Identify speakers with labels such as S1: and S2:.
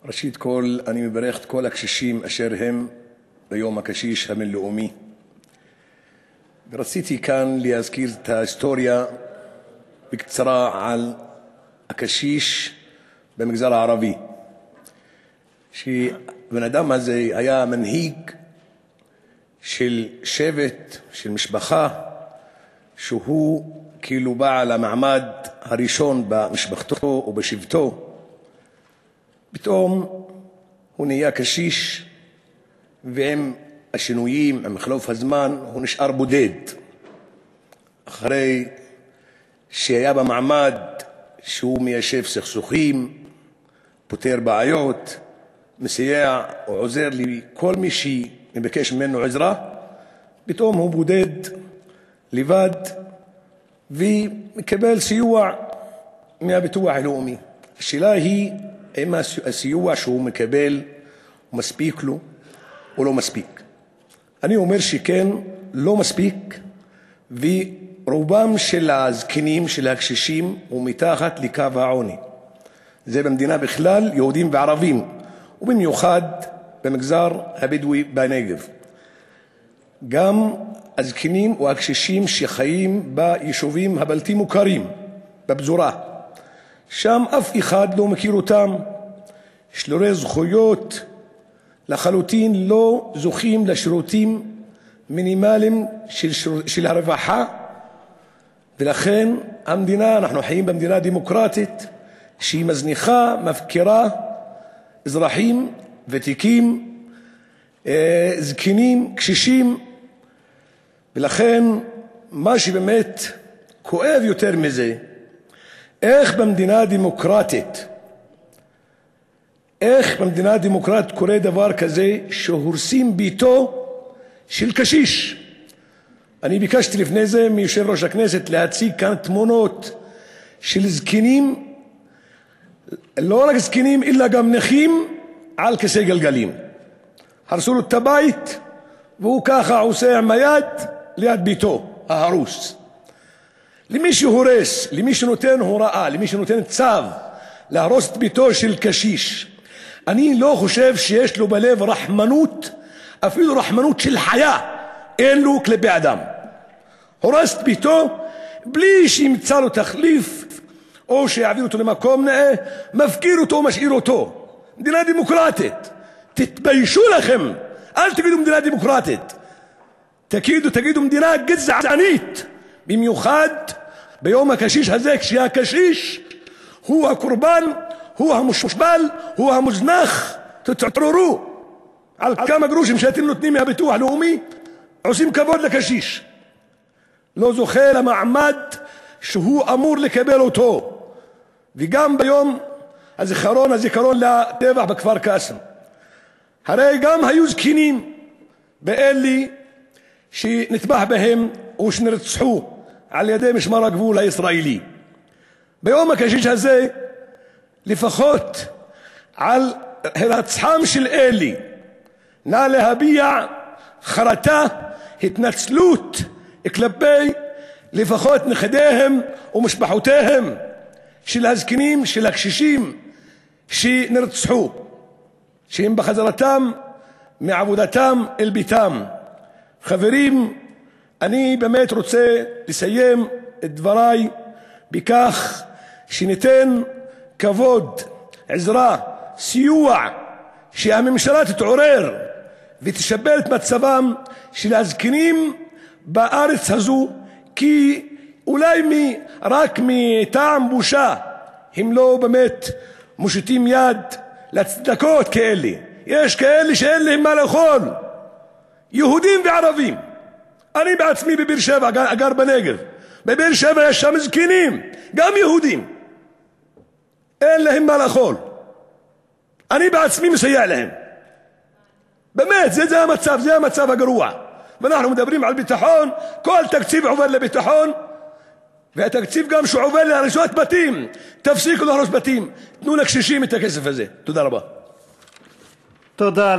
S1: ראשית כל אני מברך את כל הקשישים אשר הם ביום הקשיש הבינלאומי. ורציתי כאן להזכיר את ההיסטוריה בקצרה על הקשיש במגזר הערבי. שהבן אדם הזה היה מנהיג של שבט, של משפחה, שהוא כאילו בעל המעמד הראשון במשפחתו או בשבטו. פתאום הוא נהיה קשיש, ועם השינויים, עם חלוף הזמן, הוא נשאר בודד. אחרי שהיה במעמד שהוא מיישב סכסוכים, פותר בעיות, מסייע או עוזר לכל מי שמבקש ממנו עזרה, פתאום הוא בודד, לבד, ומקבל סיוע מהביטוח הלאומי. השאלה היא, האם הסיוע שהוא מקבל מספיק לו או לא מספיק? אני אומר שכן, לא מספיק, ורובם של הזקנים, של הקשישים, הוא מתחת לקו העוני. זה במדינה בכלל, יהודים וערבים, ובמיוחד במגזר הבדואי בנגב. גם הזקנים או הקשישים שחיים ביישובים הבלתי מוכרים, בפזורה, שם אף אחד לא מכיר אותם, שלולי זכויות לחלוטין, לא זוכים לשירותים מינימליים של הרווחה. ולכן המדינה, אנחנו חיים במדינה דמוקרטית שהיא מזניחה, מפקירה אזרחים ותיקים, זקנים, קשישים. ולכן מה שבאמת כואב יותר מזה, איך במדינה דמוקרטית קורה דבר כזה שהורסים ביתו של קשיש. אני ביקשתי לפני זה מיושב ראש הכנסת להציג כאן תמונות של זקנים, לא רק זקנים אלא גם נכים על כיסא גלגלים. הרסו לו את הבית והוא ככה עושה עם היד ליד ביתו ההרוס. למי שהורס, למי שנותן הוראה, למי שנותן צו להרוס את ביתו של קשיש, אני לא חושב שיש לו בלב רחמנות, אפילו רחמנות של חיה אין לו כלפי אדם. הורס את ביתו בלי שימצא לו תחליף או שיעביר אותו למקום נאה, מפקיר אותו, משאיר אותו. מדינה דמוקרטית, תתביישו לכם, אל תגידו מדינה דמוקרטית, תגידו מדינה גזענית, במיוחד ביום הקשיש הזה, כשהקשיש הוא הקורבן, הוא המושפל, הוא המוזנח. תתעוררו. על כמה גרושים שאתם נותנים מהביטוח הלאומי עושים כבוד לקשיש, לא זוכה למעמד שהוא אמור לקבל אותו. וגם ביום הזיכרון לטבח בכפר קאסם, הרי גם היו זקנים באלה שנטבח בהם או שנרצחו על-ידי משמר הגבול הישראלי. ביום הקשיש הזה, לפחות על הרצחם של אלה, נא להביע חרטה, התנצלות כלפי לפחות נכדיהם ומשפחותיהם של הזקנים, של הקשישים שנרצחו, שהם בחזרתם מעבודתם אל ביתם. חברים, אני באמת רוצה לסיים את דבריי בכך שניתן כבוד, עזרה, סיוע, שהממשלה תתעורר ותשפר את מצבם של הזקנים בארץ הזו, כי אולי רק מטעם בושה הם לא באמת מושיטים יד לצדקות כאלה. יש כאלה שאין להם מה לאכול, יהודים וערבים. אני בעצמי בבאר שבע, גר בנגב. בבאר שבע יש שם זקנים, גם יהודים, אין להם מה לאכול. אני בעצמי מסייע להם. באמת, זה המצב, זה המצב הגרוע. ואנחנו מדברים על ביטחון, כל תקציב עובר לביטחון, והתקציב גם שעובר להריסות בתים. תפסיקו להרוס בתים, תנו לקשישים את הכסף הזה. תודה רבה.
S2: תודה.